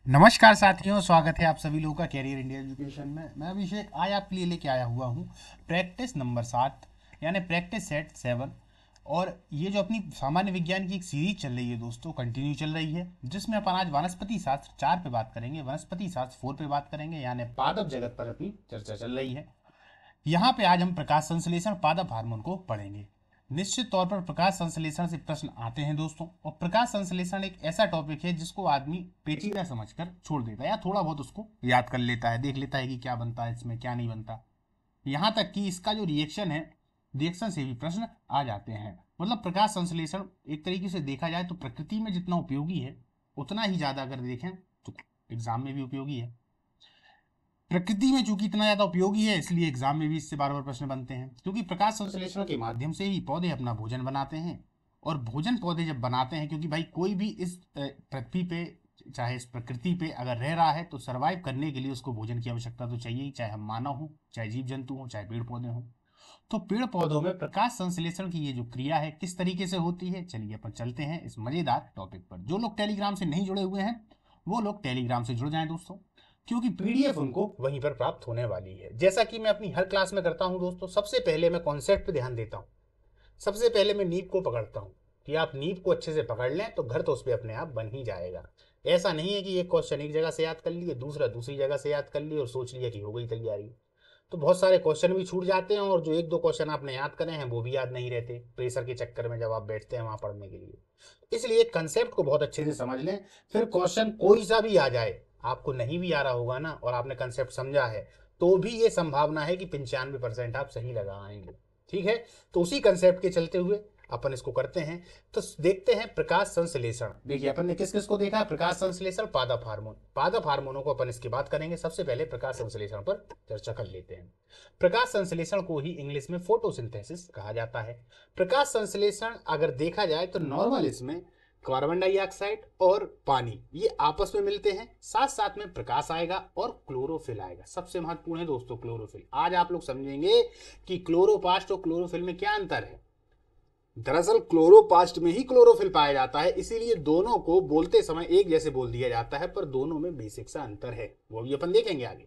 नमस्कार साथियों, स्वागत है आप सभी लोगों का कैरियर इंडिया एजुकेशन में। मैं अभिषेक आज आपके लिए लेके आया हुआ हूँ प्रैक्टिस नंबर 7 यानी प्रैक्टिस सेट 7। और ये जो अपनी सामान्य विज्ञान की एक सीरीज चल रही है दोस्तों, कंटिन्यू चल रही है, जिसमें अपन आज वनस्पति शास्त्र 4 पे बात करेंगे, वनस्पति शास्त्र 4 पे बात करेंगे, यानी पादप जगत पर अपनी चर्चा चल रही है। यहाँ पे आज हम प्रकाश संश्लेषण पादप हार्मोन को पढ़ेंगे। निश्चित तौर पर प्रकाश संश्लेषण से प्रश्न आते हैं दोस्तों, और प्रकाश संश्लेषण एक ऐसा टॉपिक है जिसको आदमी पेचीदा समझकर छोड़ देता है या थोड़ा बहुत उसको याद कर लेता है, देख लेता है कि क्या बनता है इसमें, क्या नहीं बनता। यहाँ तक कि इसका जो रिएक्शन है, रिएक्शन से भी प्रश्न आ जाते हैं। मतलब प्रकाश संश्लेषण एक तरीके से देखा जाए तो प्रकृति में जितना उपयोगी है, उतना ही ज़्यादा अगर देखें तो एग्जाम में भी उपयोगी है। प्रकृति में चूंकि इतना ज्यादा उपयोगी है, इसलिए एग्जाम में भी इससे बार बार प्रश्न बनते हैं, क्योंकि प्रकाश संश्लेषण के माध्यम से ही पौधे अपना भोजन बनाते हैं। और भोजन पौधे जब बनाते हैं, क्योंकि भाई कोई भी इस पृथ्वी पे, चाहे इस प्रकृति पे अगर रह रहा है, तो सरवाइव करने के लिए उसको भोजन की आवश्यकता तो चाहिए ही, चाहे हम मानव हो, चाहे जीव जंतु हो, चाहे पेड़ पौधे हों। तो पेड़ पौधों में प्रकाश संश्लेषण की ये जो क्रिया है किस तरीके से होती है, चलिए अपन चलते हैं इस मजेदार टॉपिक पर। जो लोग टेलीग्राम से नहीं जुड़े हुए हैं वो लोग टेलीग्राम से जुड़ जाएं दोस्तों, क्योंकि पीडीएफ उनको वहीं पर प्राप्त होने वाली है। जैसा कि मैं अपनी हर क्लास में करता हूं दोस्तों, सबसे पहले मैं कॉन्सेप्ट पे ध्यान देता हूं। सबसे पहले मैं नींव को पकड़ता हूं कि आप नींव को अच्छे से पकड़ लें तो घर तो उस पर अपने आप बन ही जाएगा। ऐसा नहीं है कि एक क्वेश्चन एक जगह से याद कर लिए, दूसरा दूसरी जगह से याद कर लिए और सोच लिया कि हो गई तैयारी। तो बहुत सारे क्वेश्चन भी छूट जाते हैं, और जो एक दो क्वेश्चन आपने याद करे हैं वो भी याद नहीं रहते प्रेशर के चक्कर में जब आप बैठते हैं वहां पढ़ने के लिए। इसलिए कंसेप्ट को बहुत अच्छे से समझ लें। फिर क्वेश्चन कोई सा भी आ जाए, आपको नहीं भी आ रहा होगा ना और आपने कंसेप्ट समझा है, तो भी ये संभावना है कि 95% आप सही लगा आएंगे। ठीक है, तो उसी कंसेप्ट के चलते हुए अपन इसको करते हैं। तो देखते हैं प्रकाश संश्लेषण। देखिए अपन ने किस किस को देखा, प्रकाश संश्लेषण, पादप हार्मोन। पादप हार्मोनों को अपन इसके बात करेंगे। सबसे पहले प्रकाश संश्लेषण पर चर्चा कर लेते हैं। प्रकाश संश्लेषण को ही इंग्लिश में फोटोसिंथेसिस कहा जाता है। प्रकाश संश्लेषण अगर देखा जाए तो नॉर्मल इसमें कार्बन डाइऑक्साइड और पानी ये आपस में मिलते हैं, साथ साथ में प्रकाश आएगा और क्लोरोफिल आएगा। सबसे महत्वपूर्ण है दोस्तों क्लोरोफिल। आज आप लोग समझेंगे कि क्लोरोप्लास्ट और क्लोरोफिल में क्या अंतर है। दरअसल क्लोरोप्लास्ट में ही क्लोरोफिल पाया जाता है, इसीलिए दोनों को बोलते समय एक जैसे बोल दिया जाता है, पर दोनों में बेसिक सा अंतर है, वो भी अपन देखेंगे आगे।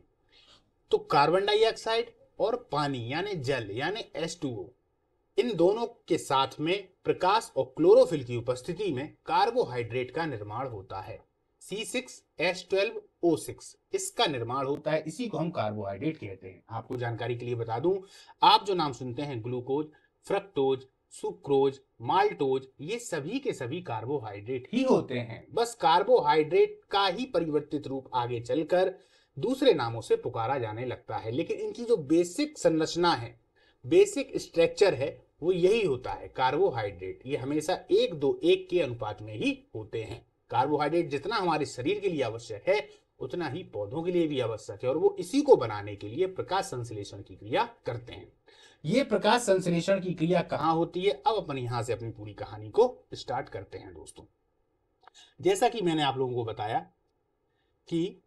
तो कार्बन डाइऑक्साइड और पानी यानी जल यानी H2O, इन दोनों के साथ में प्रकाश और क्लोरोफिल की उपस्थिति में कार्बोहाइड्रेट का निर्माण होता है। C6H12O6 इसका निर्माण होता है, इसी को हम कार्बोहाइड्रेट कहते हैं। आपको जानकारी के लिए बता दूं, आप जो नाम सुनते हैं ग्लूकोज, फ्रक्टोज, सुक्रोज, माल्टोज, ये सभी के सभी कार्बोहाइड्रेट ही होते हैं। बस कार्बोहाइड्रेट का ही परिवर्तित रूप आगे चलकर दूसरे नामों से पुकारा जाने लगता है, लेकिन इनकी जो बेसिक संरचना है, बेसिक स्ट्रक्चर है, वो यही होता है कार्बोहाइड्रेट। ये हमेशा 1-2-1 के अनुपात में ही होते हैं। कार्बोहाइड्रेट जितना हमारे शरीर के लिए आवश्यक है, उतना ही पौधों के लिए भी आवश्यक है, और वो इसी को बनाने के लिए प्रकाश संश्लेषण की क्रिया करते हैं। ये प्रकाश संश्लेषण की क्रिया कहाँ होती है, अब अपन यहां से अपनी पूरी कहानी को स्टार्ट करते हैं दोस्तों। जैसा कि मैंने आप लोगों को बताया कि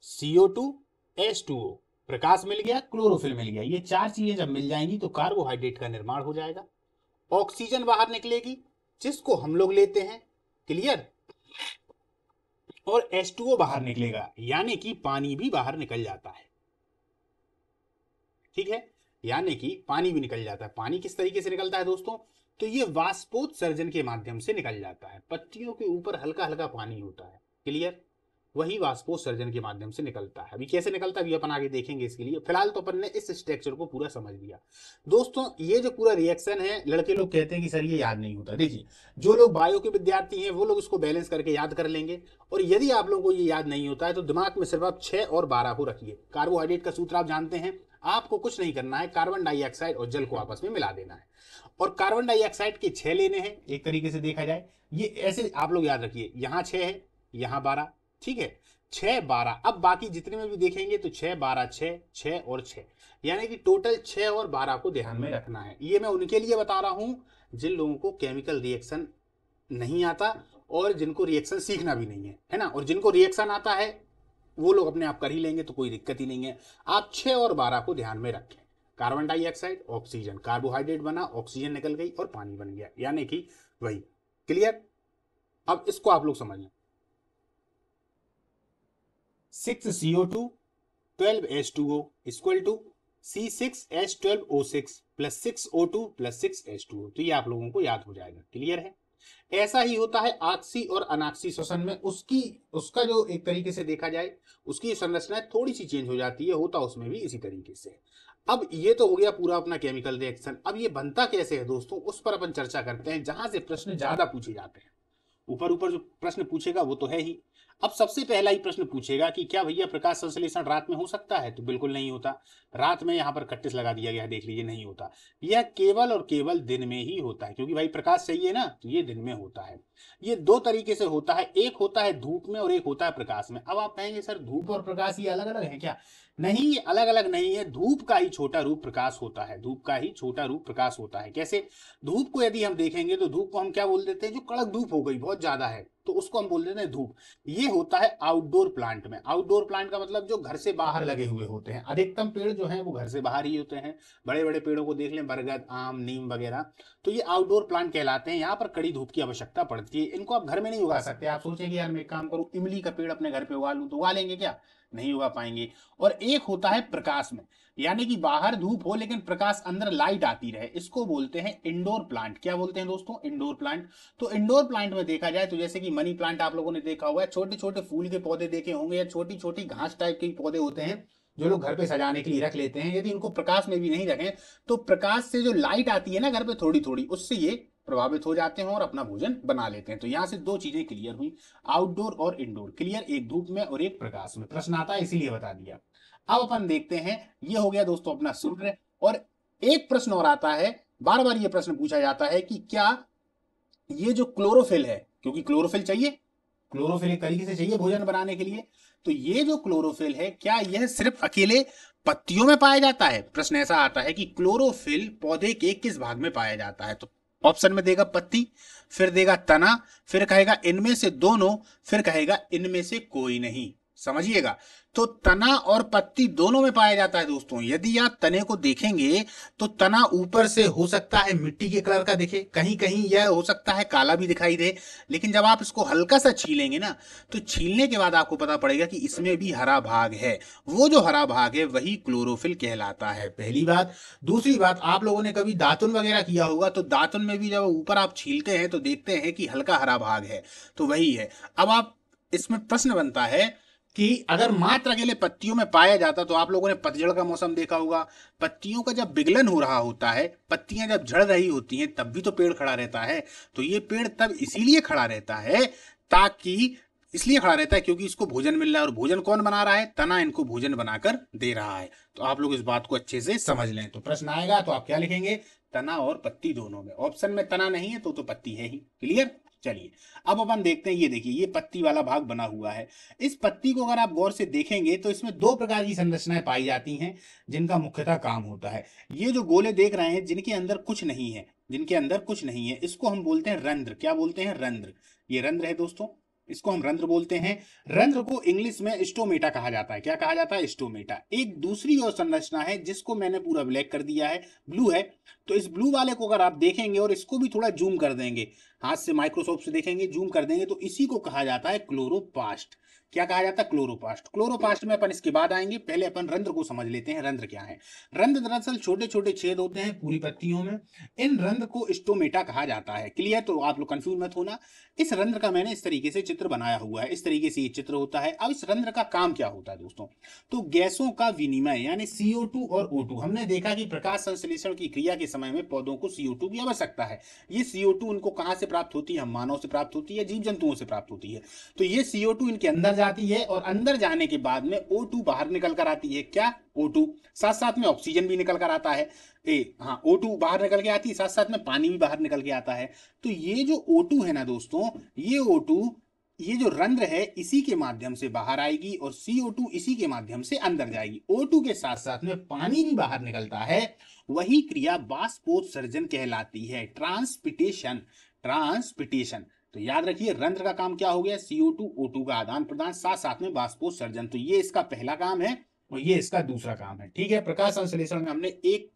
CO2, H2O, प्रकाश मिल गया, क्लोरोफिल मिल गया, ये चार चीजें जब मिल जाएंगी तो कार्बोहाइड्रेट का निर्माण हो जाएगा। ऑक्सीजन बाहर निकलेगी जिसको हम लोग लेते हैं, क्लियर। और H2O बाहर निकलेगा, यानी कि पानी भी बाहर निकल जाता है। ठीक है, यानी कि पानी भी निकल जाता है। पानी किस तरीके से निकलता है दोस्तों, तो ये वाष्पोत्सर्जन के माध्यम से निकल जाता है। पत्तियों के ऊपर हल्का हल्का पानी होता है, क्लियर, वही वाष्पोत्सर्जन के माध्यम से निकलता है। अभी कैसे निकलता है अभी अपन आगे देखेंगे। इसके लिए फिलहाल तो अपन ने इस स्ट्रक्चर को पूरा समझ लिया दोस्तों। ये जो पूरा रिएक्शन है, लड़के लोग कहते हैं कि सर ये याद नहीं होता। देखिए, जो लोग बायो के विद्यार्थी हैं वो लोग इसको बैलेंस करके याद कर लेंगे, और यदि आप लोगों को ये याद नहीं होता है तो दिमाग में सिर्फ आप 6 और 12 को रखिए। कार्बोहाइड्रेट का सूत्र आप जानते हैं, आपको कुछ नहीं करना है, कार्बन डाइऑक्साइड और जल को आपस में मिला देना है, और कार्बन डाइऑक्साइड के 6 लेने हैं। एक तरीके से देखा जाए ये ऐसे आप लोग याद रखिए, यहाँ 6 है, यहाँ 12, ठीक है, 6-12। अब बाकी जितने में भी देखेंगे तो 6-12, 6, 6 और 6, यानी कि टोटल 6 और 12 को ध्यान में रखना है। ये मैं उनके लिए बता रहा हूं जिन लोगों को केमिकल रिएक्शन नहीं आता और जिनको रिएक्शन सीखना भी नहीं है ना। और जिनको रिएक्शन आता है वो लोग अपने आप कर ही लेंगे, तो कोई दिक्कत ही नहीं है। आप 6 और 12 को ध्यान में रखें। कार्बन डाइऑक्साइड, ऑक्सीजन, कार्बोहाइड्रेट बना, ऑक्सीजन निकल गई और पानी बन गया, यानी कि वही, क्लियर। अब इसको आप लोग समझ लें। 6CO2 12H2O equal to C6H12O6 plus 6O2 plus 6H2O। तो ये आप लोगों को याद हो जाएगा। क्लियर है? ऐसा ही होता है आक्सी और अनाक्सी श्वसन में। उसका जो एक तरीके से देखा जाए उसकी संरचना थोड़ी सी चेंज हो जाती है, होता उसमें भी इसी तरीके से। अब ये तो हो गया पूरा अपना केमिकल रिएक्शन। अब ये बनता कैसे है दोस्तों, उस पर अपन चर्चा करते हैं, जहां से प्रश्न ज्यादा पूछे जाते हैं। ऊपर ऊपर जो प्रश्न पूछेगा वो तो है ही। अब सबसे पहला ही प्रश्न पूछेगा कि क्या भैया प्रकाश संश्लेषण रात में हो सकता है? तो बिल्कुल नहीं होता। रात में यहाँ पर कट्टिस लगा दिया गया है, देख लीजिए, नहीं होता। यह केवल और केवल दिन में ही होता है, क्योंकि भाई प्रकाश चाहिए ना, तो ये दिन में होता है। ये दो तरीके से होता है, एक होता है धूप में और एक होता है प्रकाश में। अब आप कहेंगे सर धूप और प्रकाश ये अलग अलग है क्या? नहीं, ये अलग अलग नहीं है। धूप का ही छोटा रूप प्रकाश होता है, धूप का ही छोटा रूप प्रकाश होता है। कैसे? धूप को यदि हम देखेंगे तो धूप को हम क्या बोल देते हैं, जो कड़क धूप हो गई, बहुत ज्यादा है, तो उसको हम बोल देते हैं धूप। ये होता है आउटडोर प्लांट में। आउटडोर प्लांट का मतलब जो घर से बाहर लगे हुए होते हैं। अधिकतम पेड़ जो हैं वो घर से बाहर ही होते हैं। बड़े बड़े पेड़ों को देख लें, बरगद, आम, नीम वगैरह, तो ये आउटडोर प्लांट कहलाते हैं। यहाँ पर कड़ी धूप की आवश्यकता पड़ती है। इनको आप घर में नहीं उगा सकते। आप सोचेंगे यार मैं एक काम करूं, इमली का पेड़ अपने घर पे उगा लूं, तो उगा लेंगे क्या? नहीं उगा पाएंगे। और एक होता है प्रकाश में, यानी कि बाहर धूप हो लेकिन प्रकाश अंदर लाइट आती रहे, इसको बोलते हैं इंडोर प्लांट। क्या बोलते हैं दोस्तों? Indoor plant. तो इंडोर प्लांट में देखा जाए तो जैसे कि मनी प्लांट आप लोगों ने देखा हुआ है, छोटे छोटे फूल के पौधे देखे होंगे, या छोटी छोटी घास टाइप के पौधे होते हैं जो लोग घर पे सजाने के लिए रख लेते हैं। यदि इनको प्रकाश में भी नहीं रखें तो प्रकाश से जो लाइट आती है ना घर पे थोड़ी थोड़ी, उससे ये प्रभावित हो जाते हैं और अपना भोजन बना लेते हैं। तो यहां से दो चीजें क्लियर हुई, आउटडोर और इंडोर। क्लियर? एक धूप में और एक प्रकाश में। प्रश्न आता है इसीलिए बता दिया। अब अपन देखते हैं, ये हो गया दोस्तों अपना सूत्र। और एक प्रश्न और आता है, बार बार ये प्रश्न पूछा जाता है कि क्या ये जो क्लोरोफिल है, क्योंकि क्लोरोफिल चाहिए, क्लोरोफिल एक तरीके से चाहिए भोजन बनाने के लिए, तो ये जो क्लोरोफिल है क्या यह सिर्फ अकेले पत्तियों में पाया जाता है? प्रश्न ऐसा आता है कि क्लोरोफिल पौधे के किस भाग में पाया जाता है? तो ऑप्शन में देगा पत्ती, फिर देगा तना, फिर कहेगा इनमें से दोनों, फिर कहेगा इनमें से कोई नहीं। समझिएगा, तो तना और पत्ती दोनों में पाया जाता है दोस्तों। यदि आप तने को देखेंगे तो तना ऊपर से हो सकता है मिट्टी के कलर का दिखे, कहीं कहीं यह हो सकता है काला भी दिखाई दे, लेकिन जब आप इसको हल्का सा छीलेंगे ना, तो छीलने के बाद आपको पता पड़ेगा कि इसमें भी हरा भाग है। वो जो हरा भाग है वही क्लोरोफिल कहलाता है, पहली बात। दूसरी बात, आप लोगों ने कभी दातुन वगैरह किया होगा, तो दातुन में भी जब ऊपर आप छीलते हैं तो देखते हैं कि हल्का हरा भाग है, तो वही है। अब आप इसमें प्रश्न बनता है कि अगर मात्र अकेले पत्तियों में पाया जाता, तो आप लोगों ने पतझड़ का मौसम देखा होगा, पत्तियों का जब विगलन हो रहा होता है, पत्तियां जब झड़ रही होती हैं, तब भी तो पेड़ खड़ा रहता है। तो ये पेड़ तब इसीलिए खड़ा रहता है, ताकि इसलिए खड़ा रहता है क्योंकि इसको भोजन मिल रहा है। और भोजन कौन बना रहा है? तना इनको भोजन बनाकर दे रहा है। तो आप लोग इस बात को अच्छे से समझ लें। तो प्रश्न आएगा तो आप क्या लिखेंगे? तना और पत्ती दोनों में। ऑप्शन में तना नहीं है तो पत्ती है ही। क्लियर? चलिए अब अपन देखते हैं, ये देखिए ये पत्ती वाला भाग बना हुआ है। इस पत्ती को अगर आप गौर से देखेंगे तो इसमें दो प्रकार की संरचनाएं पाई जाती हैं जिनका मुख्यतः काम होता है। ये जो गोले देख रहे हैं जिनके अंदर कुछ नहीं है, जिनके अंदर कुछ नहीं है, इसको हम बोलते हैं रंध्र। क्या बोलते हैं? रंध्र। ये रंध्र है दोस्तों, इसको हम रंध्र बोलते हैं। रंध्र को इंग्लिश में स्टोमेटा कहा जाता है। क्या कहा जाता है? स्टोमेटा। एक दूसरी और संरचना है जिसको मैंने पूरा ब्लैक कर दिया है, ब्लू है। तो इस ब्लू वाले को अगर आप देखेंगे और इसको भी थोड़ा जूम कर देंगे, हाथ से माइक्रोस्कोप से देखेंगे, जूम कर देंगे, तो इसी को कहा जाता है क्लोरोप्लास्ट। क्या कहा जाता है? क्लोरोप्लास्ट। क्लोरोप्लास्ट में अपन इसके बाद आएंगे, पहले अपन रंध्र को समझ लेते हैं। रंध्र क्या है? रंध्र दरअसल छोटे छोटे छेद होते हैं पूरी पत्तियों में, इन रंध्र को स्टोमेटा कहा जाता है। क्लियर? तो आप लोग कंफ्यूज मत होना। इस रंध्र का मैंने इस तरीके से चित्र बनाया हुआ है, इस तरीके से ये चित्र होता है। अब इस रंध्र का काम क्या होता है दोस्तों? तो गैसों का विनिमय, यानी CO2 और O2। हमने देखा कि प्रकाश संश्लेषण की क्रिया के समय में पौधों को CO2 की आवश्यकता है। ये CO2 उनको कहां से प्राप्त होती है? हम मानव से प्राप्त होती है, जीव जंतुओं से प्राप्त होती है। तो ये CO2 इनके अंदर जाती है और अंदर जाने के बाद में O2 बाहर निकल कर आती है। क्या? O2। साथ साथ में ऑक्सीजन भी निकल कर आता है। हाँ, O2 बाहर निकल के आती है, साथ साथ में पानी भी बाहर निकल के आता है। तो ये जो O2 है ना दोस्तों, ये O2, ये जो रंध्र है इसी के माध्यम से बाहर आएगी और CO2 इसी के माध्यम से अंदर जाएगी। O2 के साथ साथ में पानी भी बाहर निकलता है। वही क्रिया बाष्पोत्सर्जन कहलाती है, ट्रांसपिटेशन। ट्रांसपिटेशन। तो याद रखिए रंध्र का काम क्या हो गया? CO2 O2 का आदान प्रदान, साथ साथ में बाष्पोत्सर्जन। तो ये इसका पहला काम है और ये इसका दूसरा काम है। ठीक है, प्रकाश संश्लेषण में हमने एक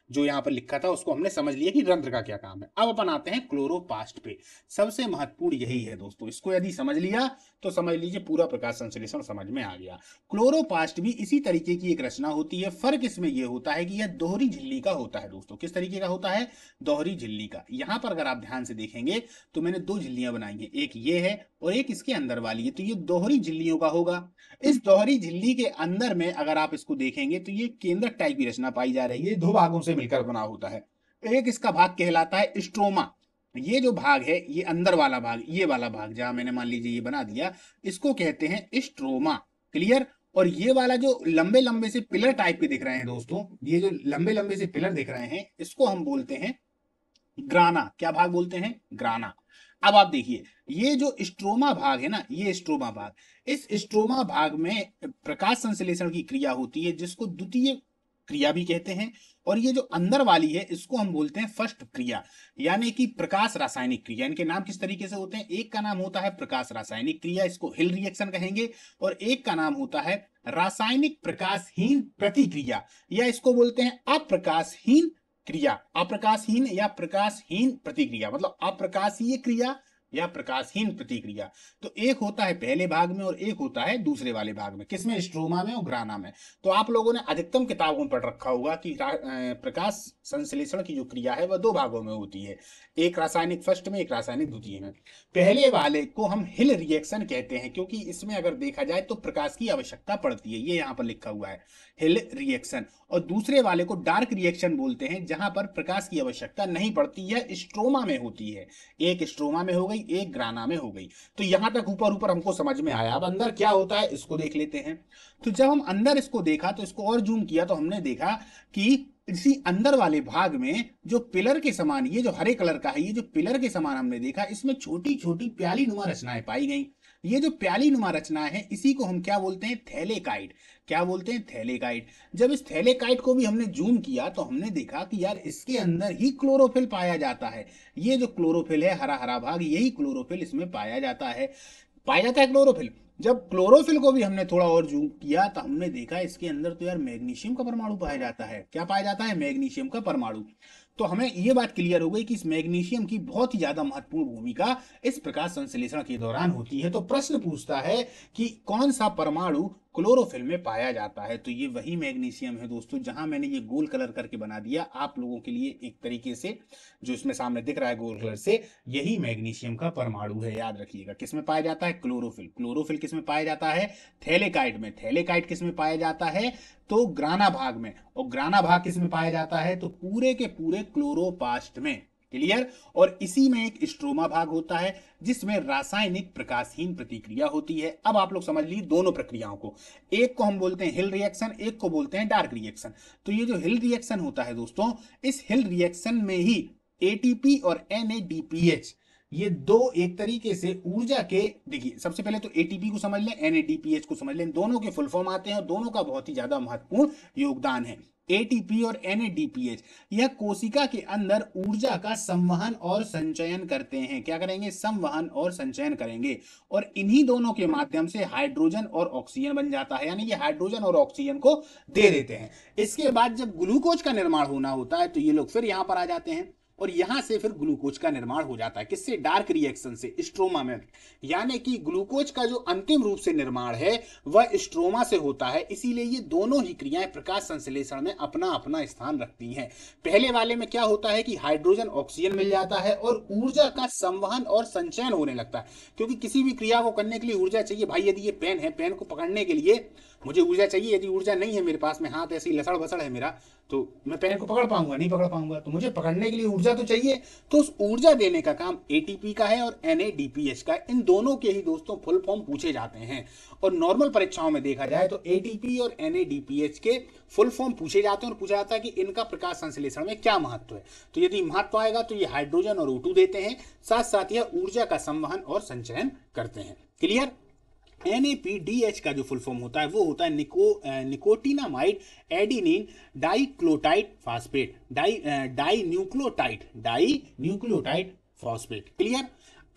जो यहाँ पर लिखा था उसको हमने समझ लिया कि रंध्र का क्या काम है। अब अपन आते हैं क्लोरोप्लास्ट पे। सबसे महत्वपूर्ण यही है दोस्तों, इसको यदि समझ लिया तो समझ लीजिए पूरा प्रकाश संश्लेषण समझ में आ गया। क्लोरोप्लास्ट भी इसी तरीके की एक रचना होती है। फर्क इसमें यह होता है कि यह दोहरी झिल्ली का होता है दोस्तों। किस तरीके का होता है? दोहरी झिल्ली का। यहाँ पर अगर आप ध्यान से देखेंगे तो मैंने दो झिल्लियां बनाई हैं, एक ये है और एक इसके अंदर वाली है, तो ये दोहरी झिल्लियों का होगा। इस दोहरी झिल्ली के अंदर में अगर आप इसको देखेंगे तो ये केंद्रक टाइप की रचना पाई जा रही है, दो भागों से मिलकर बना होता है। एक इसका भाग कहलाता है स्ट्रोमा। ये जो भाग है, ये अंदर वाला भाग, ये वाला भाग जहां मैंने मान लीजिए ये बना दिया, इसको कहते हैं स्ट्रोमा। क्लियर? और ये वाला जो लंबे लंबे से पिलर टाइप के दिख रहे हैं दोस्तों, ये जो लंबे लंबे से पिलर दिख रहे हैं, इसको हम बोलते हैं ग्राना। क्या भाग बोलते हैं? ग्राना। अब आप देखिए, ये जो स्ट्रोमा भाग है ना, ये स्ट्रोमा भाग, इस स्ट्रोमा भाग में प्रकाश संश्लेषण की क्रिया होती है, जिसको द्वितीय क्रिया भी कहते हैं। और ये जो अंदर वाली है, इसको हम बोलते हैं फर्स्ट क्रिया, यानी कि प्रकाश रासायनिक क्रिया। इनके नाम किस तरीके से होते हैं? एक का नाम होता है प्रकाश रासायनिक क्रिया, इसको हिल रिएक्शन कहेंगे, और एक का नाम होता है रासायनिक प्रकाशहीन प्रतिक्रिया, या इसको बोलते हैं अप्रकाशहीन क्रिया। अप्रकाशहीन या प्रकाशहीन प्रतिक्रिया, मतलब अप्रकाशीय क्रिया या प्रकाशहीन प्रतिक्रिया। तो एक होता है पहले भाग में और एक होता है दूसरे वाले भाग में। किसमें? स्ट्रोमा में और ग्राना में। तो आप लोगों ने अधिकतम किताबों में पढ़ रखा होगा कि प्रकाश संश्लेषण की जो क्रिया है वह दो भागों में होती है, एक रासायनिक फर्स्ट में, एक रासायनिक द्वितीय में। पहले वाले को हम हिल रिएक्शन कहते हैं, क्योंकि इसमें अगर देखा जाए तो प्रकाश की आवश्यकता पड़ती है, ये यहाँ पर लिखा हुआ है हिल रिएक्शन। और दूसरे वाले को डार्क रिएक्शन बोलते हैं, जहां पर प्रकाश की आवश्यकता नहीं पड़ती है, स्ट्रोमा में होती है। एक स्ट्रोमा में हो गई, एक ग्राना में हो गई। तो यहां तक ऊपर ऊपर हमको समझ में आया। अब अंदर क्या होता है इसको देख लेते हैं। तो जब हम अंदर इसको देखा तो इसको और जूम किया तो हमने देखा कि इसी अंदर वाले भाग में जो पिलर के समान, ये जो हरे कलर का है, ये जो पिलर के समान हमने देखा, इसमें छोटी छोटी प्याली नुमा रचनाएं पाई गई। ये जो प्याली नुमा रचनाएं हैं, इसी को हम क्या बोलते हैं? थैलेकाइड। क्या बोलते हैं? थैलेकाइड। जब इस थैलेकाइड को भी हमने जूम किया तो हमने देखा कि यार इसके अंदर ही क्लोरोफिल पाया जाता है। ये जो क्लोरोफिल है, हरा हरा भाग, यही क्लोरोफिल इसमें पाया जाता है। पाया जाता है क्लोरोफिल। जब क्लोरोफिल को भी हमने थोड़ा और जूम किया तो हमने देखा इसके अंदर तो यार मैग्नीशियम का परमाणु पाया जाता है। क्या पाया जाता है? मैग्नीशियम का परमाणु। तो हमें यह बात क्लियर हो गई कि इस मैग्नीशियम की बहुत ही ज्यादा महत्वपूर्ण भूमिका इस प्रकाश संश्लेषण के दौरान होती है। तो प्रश्न पूछता है कि कौन सा परमाणु क्लोरोफिल में पाया जाता है? तो ये वही मैग्नीशियम है दोस्तों। जहां मैंने ये गोल कलर करके बना दिया आप लोगों के लिए एक तरीके से, जो इसमें सामने दिख रहा है गोल कलर से, यही मैग्नीशियम का परमाणु है। याद रखिएगा, किसमें पाया जाता है? क्लोरोफिल। क्लोरोफिल किसमें पाया जाता है? थैलेकाइड में। थैलेकाइड किसमें पाया जाता है? तो ग्राना भाग में। और ग्राना भाग किसमें पाया जाता है? तो पूरे के पूरे क्लोरोप्लास्ट में। क्लियर? और इसी में एक स्ट्रोमा भाग होता है जिसमें रासायनिक प्रकाशहीन प्रतिक्रिया होती है। अब आप लोग समझ लीजिए दोनों प्रक्रियाओं को। एक को हम बोलते हैं हिल रिएक्शन, एक को बोलते हैं डार्क रिएक्शन। तो ये जो हिल रिएक्शन होता है दोस्तों, इस हिल रिएक्शन में ही एटीपी और NADPH, ये दो एक तरीके से ऊर्जा के, देखिए सबसे पहले तो एटीपी को समझ लें, NADPH को समझ लें, दोनों के फुल फॉर्म आते हैं और दोनों का बहुत ही ज्यादा महत्वपूर्ण योगदान है। एटीपी और NADPH यह कोशिका के अंदर ऊर्जा का संवहन और संचयन करते हैं। क्या करेंगे? संवहन और संचयन करेंगे। और इन्हीं दोनों के माध्यम से हाइड्रोजन और ऑक्सीजन बन जाता है, यानी ये हाइड्रोजन और ऑक्सीजन को दे देते हैं। इसके बाद जब ग्लूकोज का निर्माण होना होता है तो ये लोग फिर यहां पर आ जाते हैं और यहां से फिर ग्लूकोज का निर्माण हो जाता है। किससे? डार्क रिएक्शन से, स्ट्रोमा में। यानी कि ग्लूकोज का जो अंतिम रूप से निर्माण है वह स्ट्रोमा से होता है। इसीलिए ये दोनों ही क्रियाएं प्रकाश संश्लेषण में अपना अपना स्थान रखती हैं। पहले वाले में क्या होता है कि हाइड्रोजन ऑक्सीजन मिल जाता है और ऊर्जा का संवहन और संचयन होने लगता है, क्योंकि किसी भी क्रिया को करने के लिए ऊर्जा चाहिए। भाई यदि ये पेन है, पेन को पकड़ने के लिए मुझे ऊर्जा चाहिए। यदि ऊर्जा नहीं है मेरे पास में, हाथ ऐसे ही लसड़ बसड़ है मेरा, तो मैं पेन को पकड़ पाऊंगा? नहीं पकड़ पाऊंगा। तो मुझे पकड़ने के लिए ऊर्जा तो चाहिए। तो उस ऊर्जा देने का काम एटीपी का है और NADPH का। इन दोनों के ही दोस्तों फुल फॉर्म पूछे जाते हैं। और नॉर्मल परीक्षाओं में देखा जाए तो एटीपी और NADPH के फुल फॉर्म पूछे जाते हैं और पूछा जाता है कि इनका प्रकाश संश्लेषण में क्या महत्व है। तो यदि महत्व आएगा तो ये हाइड्रोजन और O2 देते हैं, साथ साथ यह ऊर्जा का संवहन और संचयन करते हैं। क्लियर? NADPH का जो फुल फॉर्म होता है वो होता है nicotinamide adenine dinucleotide phosphate, dinucleotide phosphate. Clear?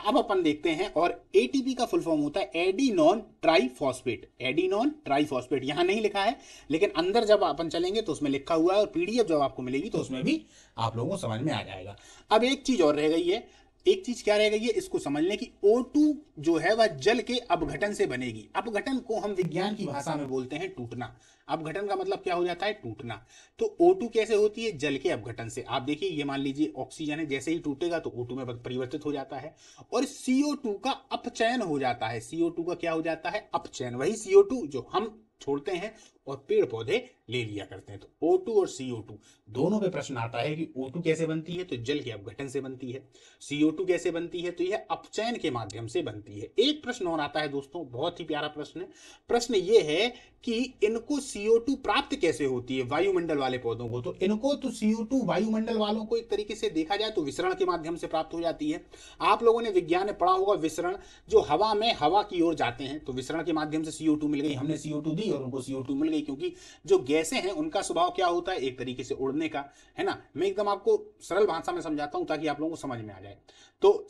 अब अपन देखते हैं, और एटीपी का फुल फॉर्म होता है एडिनोन ट्राइफॉस्फेट। एडिनोन ट्राइफॉस्फेट यहां नहीं लिखा है, लेकिन अंदर जब अपन चलेंगे तो उसमें लिखा हुआ है, और पीडीएफ जब आपको मिलेगी तो उसमें भी आप लोगों को समझ में आ जाएगा। अब एक चीज और रह गई है, एक चीज क्या रह गई है इसको समझने की, O2 जो है वह जल के अपघटन से बनेगी। अपघटन को हम विज्ञान की भाषा में बोलते हैं टूटना। अपघटन का मतलब क्या हो जाता है? टूटना। तो O2 कैसे होती है? जल के अपघटन से। आप देखिए, ये मान लीजिए ऑक्सीजन है, जैसे ही टूटेगा तो O2 में परिवर्तित हो जाता है, और CO2 का अपचयन हो जाता है। CO2 का क्या हो जाता है? अपचयन। वही CO2 जो हम छोड़ते हैं और पेड़ पौधे ले लिया करते हैं। तो O2 और CO2 दोनों पे प्रश्न आता है कि O2 कैसे बनती है? तो जल के अपघटन से बनती है। CO2 कैसे बनती है? तो यह अपचयन के माध्यम से बनती है। एक प्रश्न और आता है दोस्तों, बहुत ही प्यारा प्रश्न है। प्रश्न ये है कि इनको CO2 प्राप्त कैसे होती है, वायुमंडल वाले पौधों को? तो इनको तो CO2 वायुमंडल वालों को एक तरीके से देखा जाए तो विसरण के माध्यम से प्राप्त हो जाती है। आप लोगों ने विज्ञान में पढ़ा होगा विसरण, जो हवा में हवा की ओर जाते हैं, तो विसरण के माध्यम से CO2 मिल गई, हमने CO2 दी और उनको CO2 मिल गई, क्योंकि जो गैसें हैं उनका स्वभाव क्या होता है? एक तरीके से उड़ने का, है ना। मैं एकदम आपको सरल भाषा में समझाता हूं ताकि आप लोगों को समझ में आ जाए। तो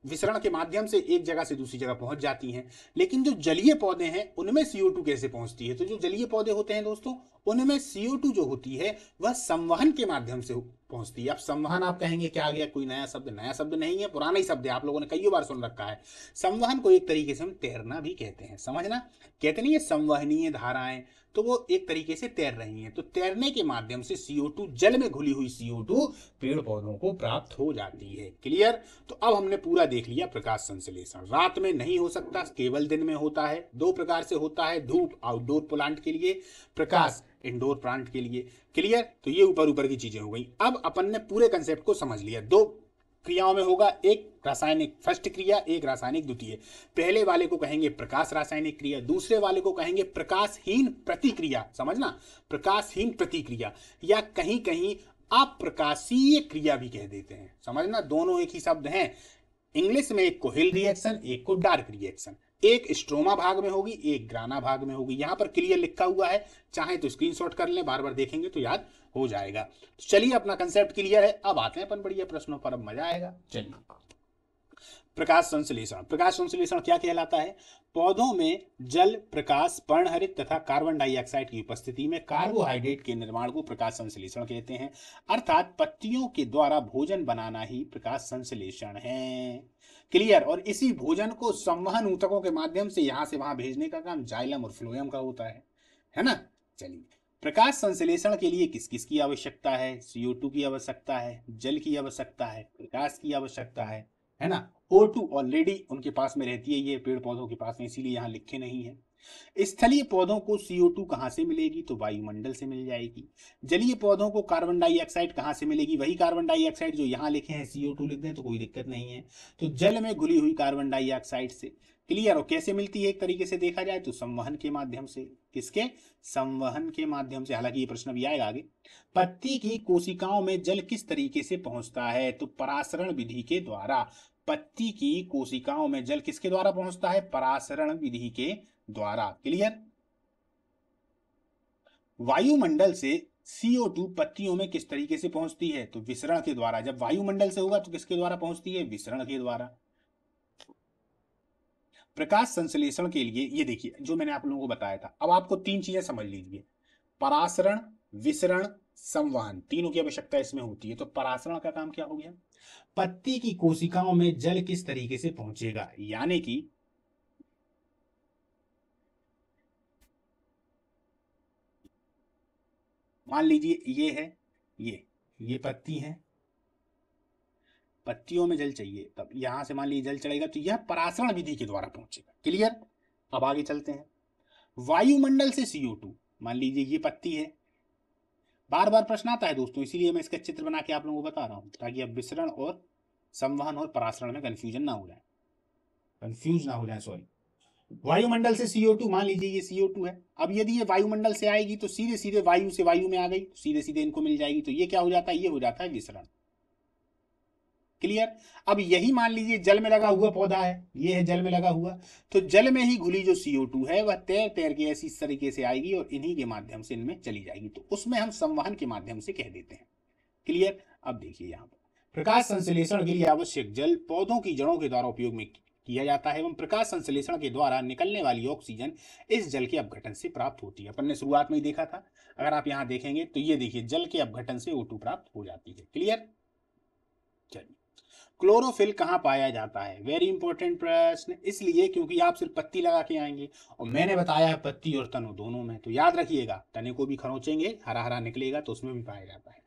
विसरण के माध्यम से एक जगह से दूसरी जगह पहुंच जाती हैं। लेकिन जो जलीय पौधे हैं उनमें CO2 कैसे पहुंचती है? तो जो जलीय पौधे होते हैं दोस्तों, उनमें CO2 जो होती है वह संवहन के माध्यम से पहुंचती है। अब संवहन आप कहेंगे क्या आ गया, कोई नया शब्द? नया शब्द नहीं है, पुराना ही शब्द है, आप लोगों ने कई बार सुन रखा है। संवहन को एक तरीके से हम तैरना भी कहते हैं, समझना। कहते नहीं है संवहनीय धाराएं, तो वो एक तरीके से तैर रही हैं। तो तैरने के माध्यम से CO2, जल में घुली हुई CO2 पेड़ पौधों को प्राप्त हो जाती है। क्लियर? तो अब हमने पूरा देख लिया प्रकाश संश्लेषण। रात में नहीं हो सकता, केवल दिन में होता है। दो प्रकार से होता है, धूप आउटडोर प्लांट के लिए, प्रकाश इंडोर प्लांट के लिए। क्लियर? तो ये ऊपर ऊपर की चीजें हो गई। अब अपन ने पूरे कंसेप्ट को समझ लिया। दो क्रियाओं में होगा, एक रासायनिक फर्स्ट क्रिया, एक रासायनिक द्वितीय। पहले वाले को कहेंगे प्रकाश रासायनिक क्रिया, दूसरे वाले को कहेंगे प्रकाशहीन प्रतिक्रिया। समझना, प्रकाशहीन प्रतिक्रिया, या कहीं कहीं अप्रकाशीय क्रिया भी कह देते हैं। समझना, दोनों एक ही शब्द हैं। इंग्लिश में एक को हिल रिएक्शन, एक को डार्क रिएक्शन। एक स्ट्रोमा भाग में होगी, एक ग्राना भाग में होगी। यहां पर क्लियर लिखा हुआ है, चाहे तो स्क्रीनशॉट कर लें, बार बार देखेंगे तो याद हो जाएगा। तो चलिए, अपना कंसेप्ट क्लियर है, अब आते हैं अपन बढ़िया प्रश्नों पर, अब मजा आएगा। चलिए, प्रकाश संश्लेषण। प्रकाश संश्लेषण क्या कहलाता है? पौधों में जल, प्रकाश, पर्णहरित तथा कार्बन डाइऑक्साइड की उपस्थिति में कार्बोहाइड्रेट के निर्माण को प्रकाश संश्लेषण कहते हैं। अर्थात पत्तियों के द्वारा भोजन बनाना ही प्रकाश संश्लेषण है। क्लियर? और इसी भोजन को संवहन ऊतकों के माध्यम से यहां से वहां भेजने का काम जाइलम और फ्लोएम का होता है ना। चलिए, प्रकाश संश्लेषण के लिए किस किस की आवश्यकता है? CO2 की आवश्यकता है, जल की आवश्यकता है, प्रकाश की आवश्यकता है ना। O2 ऑलरेडी उनके पास में रहती है, ये पेड़ पौधों के पास में, इसीलिए यहां लिखे नहीं है। स्थलीय पौधों को CO2 कहां से मिलेगी? तो वायुमंडल से मिल जाएगी। जलीय पौधों को कार्बन डाइऑक्साइड कहां से मिलेगी? वही कार्बन डाइऑक्साइड जो यहां लिखे हैं, CO2 लिख दें तो कोई दिक्कत नहीं है। तो जल में घुली हुई कार्बन डाइऑक्साइड से। क्लियर? और कैसे मिलती है एक तरीके से देखा जाए तो संवहन के माध्यम से। किसके? संवहन के माध्यम से। हालांकि ये प्रश्न भी आएगा आगे। पत्ती की कोशिकाओं में जल किस तरीके से पहुंचता है? तो परासरण विधि के द्वारा। पत्ती की कोशिकाओं में जल किसके द्वारा पहुंचता है? परासरण विधि के द्वारा। क्लियर? वायुमंडल से CO2 पत्तियों में किस तरीके से पहुंचती है? तो विसरण के द्वारा। जब वायुमंडल से होगा तो किसके द्वारा पहुंचती है? विसरण के द्वारा। प्रकाश संश्लेषण के लिए ये देखिए जो मैंने आप लोगों को बताया था, अब आपको तीन चीजें समझ लीजिए। परासरण, विसरण, संवहन, तीनों की आवश्यकता इसमें होती है। तो परासरण का काम क्या हो गया? पत्ती की कोशिकाओं में जल किस तरीके से पहुंचेगा, यानी कि मान लीजिए ये है, ये पत्ती है, पत्तियों में जल चाहिए, तब यहां से मान लीजिए जल चढ़ेगा तो यह परासरण विधि के द्वारा पहुंचेगा। क्लियर? अब आगे चलते हैं। वायुमंडल से CO2, मान लीजिए ये पत्ती है। बार बार प्रश्न आता है दोस्तों, इसीलिए मैं इसका चित्र बना के आप लोगों को बता रहा हूं, ताकि अब विसरण और संवहन और परासरण में कंफ्यूज ना हो जाए, सॉरी। वायुमंडल से CO2, मान लीजिए ये CO2 है। अब यदि ये वायुमंडल से आएगी तो सीधे सीधे वायु से वायु में आ गई, सीधे सीधे इनको मिल जाएगी, तो ये क्या हो जाता है? ये हो जाता है विसरण। क्लियर? अब यही मान लीजिए जल में लगा हुआ पौधा है, ये है जल में लगा हुआ, तो जल में ही घुली जो CO2 है वह तैर तैर के ऐसी तरीके से आएगी और इन्हीं के माध्यम से इनमें चली जाएगी, तो उसमें हम संवहन के माध्यम से कह देते हैं। क्लियर? अब देखिए यहां पर प्रकाश संश्लेषण के लिए आवश्यक जल पौधों की जड़ों के द्वारा उपयोग में किया जाता है एवं प्रकाश संश्लेषण के द्वारा निकलने वाली ऑक्सीजन इस जल के अपघटन से प्राप्त होती है। अपन ने शुरुआत में ही देखा था, अगर आप यहाँ देखेंगे तो ये देखिए जल के अपघटन से O2 प्राप्त हो जाती है। क्लियर? चलिए, क्लोरोफिल कहाँ पाया जाता है? वेरी इंपॉर्टेंट प्रश्न, इसलिए क्योंकि आप सिर्फ पत्ती लगा के आएंगे और मैंने बताया है पत्ती और तनु दोनों में, तो याद रखिएगा तने को भी खरोचेंगे, हरा हरा निकलेगा तो उसमें भी पाया जाता है।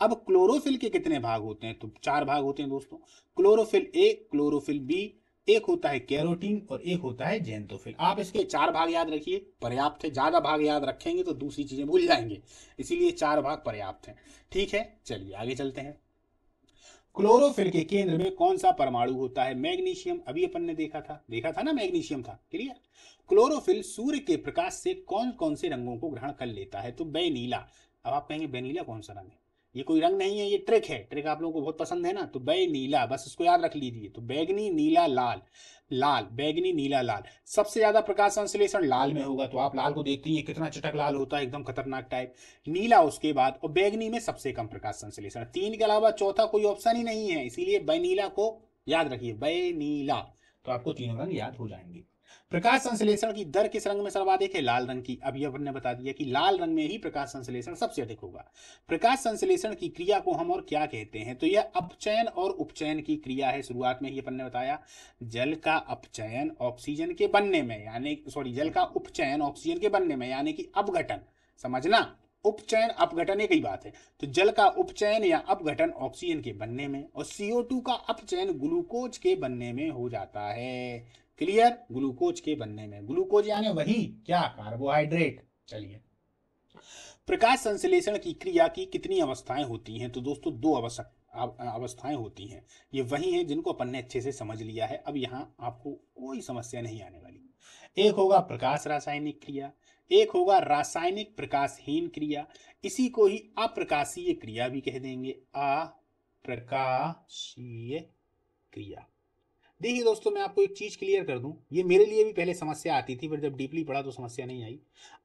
अब क्लोरोफिल के कितने भाग होते हैं? तो 4 भाग होते हैं दोस्तों। क्लोरोफिल ए, क्लोरोफिल बी, एक होता है कैरोटीन और एक होता है जेंथोफिल। आप इसके 4 भाग याद रखिए, पर्याप्त है। ज्यादा भाग याद रखेंगे तो दूसरी चीजें भूल जाएंगे, इसीलिए 4 भाग पर्याप्त है। ठीक है, चलिए आगे चलते हैं। क्लोरोफिल के केंद्र में कौन सा परमाणु होता है? मैग्नीशियम। अभी अपन ने देखा था ना, मैग्नीशियम था। क्लियर? क्लोरोफिल सूर्य के प्रकाश से कौन कौन से रंगों को ग्रहण कर लेता है? तो बैनीला। अब आप कहेंगे बैनीला कौन सा रंग है? ये कोई रंग नहीं है, ये ट्रिक है। ट्रिक आप लोगों को बहुत पसंद है ना, तो बैनीला, बस इसको याद रख लीजिए। तो बैगनी, नीला, लाल, लाल, बैगनी, नीला, लाल। सबसे ज्यादा प्रकाश संश्लेषण लाल में होगा, तो आप लाल को देखते ही कितना चटक लाल होता है, एकदम खतरनाक टाइप। नीला उसके बाद, और बैगनी में सबसे कम प्रकाश संश्लेषण। 3 के अलावा चौथा कोई ऑप्शन ही नहीं है, इसीलिए बैनीला को याद रखिए, बैनीला। तो आपको तीनों रंग याद हो जाएंगे। प्रकाश संश्लेषण की दर किस रंग में सर्वाधिक है? लाल रंग की। अभी अपन ने बता दिया कि लाल रंग में ही प्रकाश संश्लेषण सबसे अधिक होगा। प्रकाश संश्लेषण की क्रिया को हम और क्या कहते हैं? तो यह अपचयन और उपचयन की क्रिया है। शुरुआत में ही अपन ने बताया, जल का अपचयन ऑक्सीजन के बनने में, यानी जल का उपचयन ऑक्सीजन के बनने में, यानी कि अपघटन। समझना, उपचयन अपघटन एक ही बात है। तो जल का उपचयन या अपघटन ऑक्सीजन के बनने में, और CO2 का अपचयन ग्लूकोज के बनने में हो जाता है। क्लियर? ग्लूकोज के बनने में। ग्लूकोज यानी वही क्या? कार्बोहाइड्रेट। चलिए, प्रकाश संश्लेषण की क्रिया की कितनी अवस्थाएं होती हैं? तो दोस्तों 2 अवस्थाएं होती हैं। ये वही हैं जिनको अपन ने अच्छे से समझ लिया है। अब यहाँ आपको कोई समस्या नहीं आने वाली। एक होगा प्रकाश रासायनिक क्रिया, एक होगा रासायनिक प्रकाशहीन क्रिया। इसी को ही अप्रकाशीय क्रिया भी कह देंगे, अप्रकाशीय क्रिया। देखिए दोस्तों, मैं आपको एक चीज क्लियर कर दूं, ये मेरे लिए भी पहले समस्या आती थी, पर जब डीपली पढ़ा तो समस्या नहीं आई।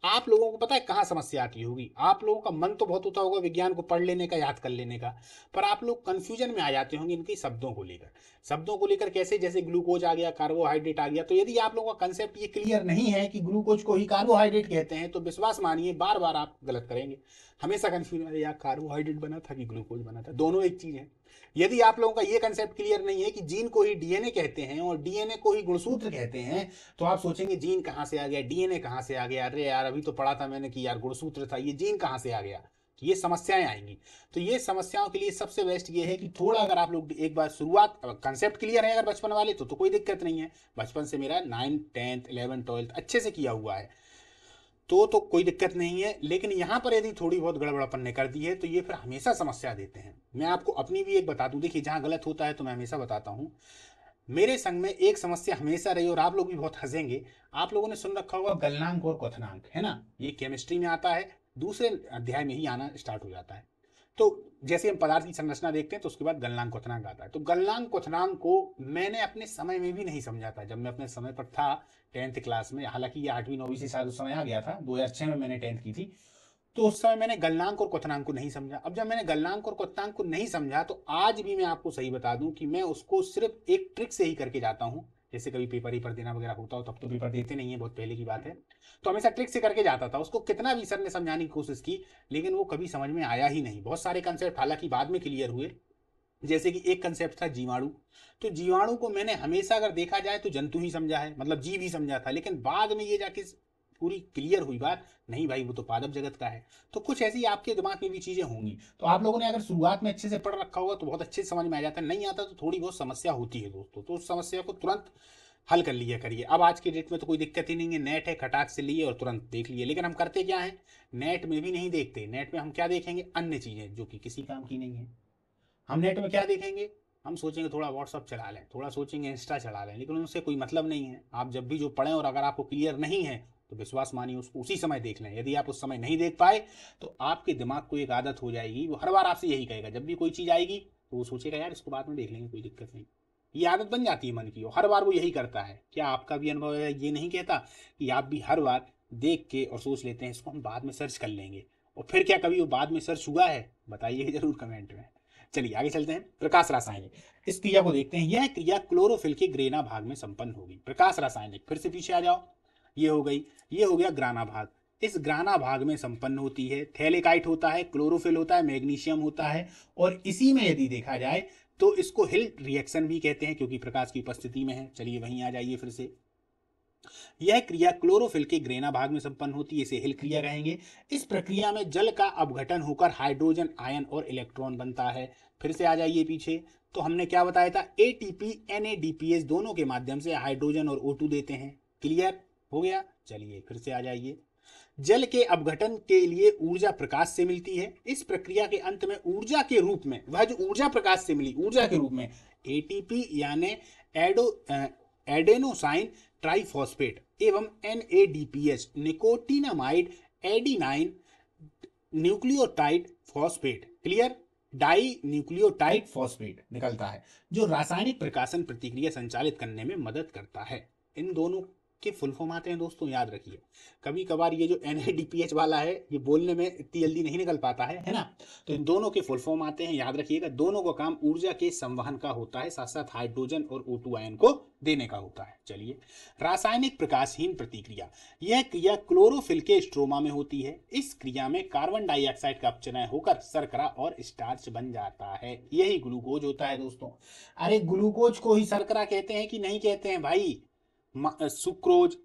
आप लोगों को पता है कहाँ समस्या आती होगी? आप लोगों का मन तो बहुत होता होगा विज्ञान को पढ़ लेने का, याद कर लेने का, पर आप लोग कंफ्यूजन में आ जाते होंगे इनके शब्दों को लेकर। शब्दों को लेकर कैसे? जैसे ग्लूकोज आ गया, कार्बोहाइड्रेट आ गया। तो यदि आप लोगों का कंसेप्ट ये क्लियर नहीं है कि ग्लूकोज को ही कार्बोहाइड्रेट कहते हैं, तो विश्वास मानिए बार बार आप गलत करेंगे। हमेशा कंफ्यूजन, या कार्बोहाइड्रेट बना था कि ग्लूकोज बना था, दोनों एक चीज है। यदि आप लोगों का ये कंसेप्ट क्लियर नहीं है कि जीन को ही डीएनए कहते हैं और डीएनए को ही गुणसूत्र कहते हैं, तो आप सोचेंगे जीन कहाँ से आ गया, डीएनए कहाँ से आ गया, अरे यार अभी तो पढ़ा था मैंने कि यार गुणसूत्र था, ये जीन कहाँ से आ गया। तो ये समस्याएं आएंगी। तो ये समस्याओं के लिए सबसे बेस्ट ये है कि थोड़ा अगर आप लोग एक बार शुरुआत, कंसेप्ट क्लियर है अगर बचपन वाले, तो कोई दिक्कत नहीं है। बचपन से मेरा 9th 10th 11th 12th अच्छे से किया हुआ है, तो कोई दिक्कत नहीं है। लेकिन यहाँ पर यदि थोड़ी बहुत गड़बड़पन ने कर दी है तो ये फिर हमेशा समस्या देते हैं। मैं आपको अपनी भी एक बता दूं, देखिए जहाँ गलत होता है तो मैं हमेशा बताता हूँ। मेरे संग में एक समस्या हमेशा रही, और आप लोग भी बहुत हंसेंगे। आप लोगों ने सुन रखा होगा गलनांक और क्वथनांक, है ना? ये केमिस्ट्री में आता है, दूसरे अध्याय में ही आना स्टार्ट हो जाता है। तो जैसे हम पदार्थ की संरचना देखते हैं तो उसके बाद गलनांक क्वथनांक आता है। तो गलनांक क्वथनांक को मैंने अपने समय में भी नहीं समझा था, जब मैं अपने समय पर था 10th क्लास में। हालांकि ये 8वीं 9वीं से शायद उस समय आ गया था, 2006 में मैंने 10th की थी। तो उस समय मैंने गलनांक और क्वथनांक को नहीं समझा। अब जब मैंने गलनांक और क्वथनांक को नहीं समझा, तो आज भी मैं आपको सही बता दूं कि मैं उसको सिर्फ एक ट्रिक से ही करके जाता हूँ। जैसे कभी पेपर ही पर देना वगैरह होता हो, तब तो पेपर देते नहीं है, बहुत पहले की बात है। तो हमेशा ट्रिक से करके जाता था। उसको कितना भी सर ने समझाने की कोशिश की, लेकिन वो कभी समझ में आया ही नहीं। बहुत सारे कंसेप्ट हालांकि बाद में क्लियर हुए, जैसे कि एक कंसेप्ट था जीवाणु। तो जीवाणु को मैंने हमेशा अगर देखा जाए तो जंतु ही समझा है, मतलब जीव ही समझा था। लेकिन बाद में ये जाके पूरी क्लियर हुई बात, नहीं भाई वो तो पादप जगत का है। तो कुछ ऐसी आपके दिमाग में भी चीजें होंगी। तो आप लोगों ने अगर शुरुआत में अच्छे से पढ़ रखा होगा तो बहुत अच्छे से समझ में आ जाता है, नहीं आता तो थोड़ी बहुत समस्या होती है दोस्तों। तो उस समस्या को तुरंत हल कर लिया करिए। अब आज के डेट में तो कोई दिक्कत ही नहीं है, नेट है, खटाक से लिए और तुरंत देख लिए। लेकिन हम करते क्या है, नेट में भी नहीं देखते। नेट में हम क्या देखेंगे? अन्य चीजें जो कि किसी काम की नहीं है। हम नेट में क्या देखेंगे? हम सोचेंगे थोड़ा व्हाट्सअप चला लें, थोड़ा सोचेंगे इंस्टा चला लें, लेकिन उनसे कोई मतलब नहीं है। आप जब भी जो पढ़ें और अगर आपको क्लियर नहीं है तो विश्वास मानिए उसको उसी समय देख लें। यदि आप उस समय नहीं देख पाए तो आपके दिमाग को एक आदत हो जाएगी, वो हर बार आपसे यही कहेगा। जब भी कोई चीज़ आएगी तो वो सोचेगा यार इसको बाद में देख लेंगे, कोई दिक्कत नहीं। ये आदत बन जाती है मन की, और हर बार वो यही करता है। क्या आपका भी अनुभव है? ये नहीं कहता कि आप भी हर बार देख के और सोच लेते हैं इसको हम बाद में सर्च कर लेंगे, और फिर क्या कभी वो बाद में सर्च हुआ है? बताइए जरूर कमेंट में। चलिए आगे चलते हैं। प्रकाश रासायनिक, इस क्रिया को देखते हैं। यह क्रिया क्लोरोफिल के ग्रेना भाग में संपन्न होगी। प्रकाश रासायनिक, फिर से पीछे आ जाओ, ये हो गई, ये हो गया ग्राना भाग। इस ग्राना भाग में संपन्न होती है। थैलेकाइट होता है, क्लोरोफिल होता है, मैग्नीशियम होता है, और इसी में यदि देखा जाए तो इसको हिल रिएक्शन भी कहते हैं क्योंकि प्रकाश की उपस्थिति में है। चलिए वहीं आ जाइए फिर से। यह क्रिया क्लोरोफिल के ग्रेना भाग में संपन्न होती है, इसे हिल क्रिया कहेंगे। इस प्रक्रिया में जल का अपघटन होकर हाइड्रोजन आयन और इलेक्ट्रॉन बनता है। फिर से आ जाइए पीछे, तो हमने क्या बताया था, एटीपी NADPH दोनों के माध्यम से हाइड्रोजन और O2 देते हैं। क्लियर हो गया। चलिए फिर से आ जाइए। जल के अपघटन के लिए ऊर्जा प्रकाश से मिलती है। इस प्रक्रिया के अंत में ऊर्जा के रूप में, वह जो ऊर्जा प्रकाश से मिली, ऊर्जा के रूप में ATP यानी एडेनोसाइन ट्राइफॉस्फेट एवं NADPH nicotinamide adenine nucleotide phosphate, clear, di nucleotide phosphate निकलता है, जो रासायनिक प्रकाशन प्रक्रिया संचालित करने में मदद करता है। इन दोनों के फुल फॉर्म आते हैं दोस्तों, याद रखिए। कभी कभार ये जो NADPH वाला है ये बोलने में इतनी जल्दी नहीं निकल पाता है ना। तो इन दोनों के फुल फॉर्म आते हैं, याद रखिएगा। दोनों का काम ऊर्जा के संवहन का होता है, साथ साथ हाइड्रोजन और O2 आयन को देने का होता है। चलिए, रासायनिक प्रकाशहीन प्रतिक्रिया, यह क्रिया क्लोरोफिल के स्ट्रोमा में होती है। इस क्रिया में कार्बन डाइऑक्साइड का अपचयन होकर शर्करा और स्टार्च बन जाता है, यही ग्लूकोज होता है दोस्तों। अरे ग्लूकोज को ही शर्करा कहते हैं कि नहीं कहते हैं भाई? सुक्रोज,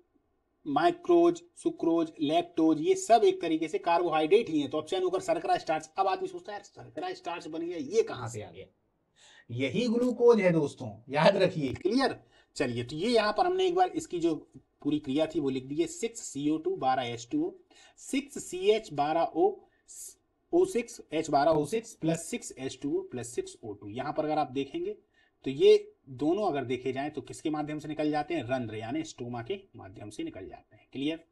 माइक्रोज, सुक्रोज, लैक्टोज, ये सब एक तरीके से कार्बोहाइड्रेट ही है, तो अपचयन होकर शर्करा स्टार्च। अब आदमी सोचता है यार शर्करा स्टार्च बन गया, ये कहां से आ गया? यही ग्लूकोज है दोस्तों, याद रखिए। क्लियर। चलिए, तो ये यहाँ पर हमने एक बार इसकी जो पूरी क्रिया थी वो लिख दी है। 6CO2 12H2O 6CH12O O6 H12O6 plus 6H2O plus 6O2। यहाँ पर अगर आप देखेंगे तो ये दोनों अगर देखे जाएं तो किसके माध्यम से निकल जाते हैं? रंध्र यानी स्टोमा के माध्यम से निकल जाते हैं। क्लियर।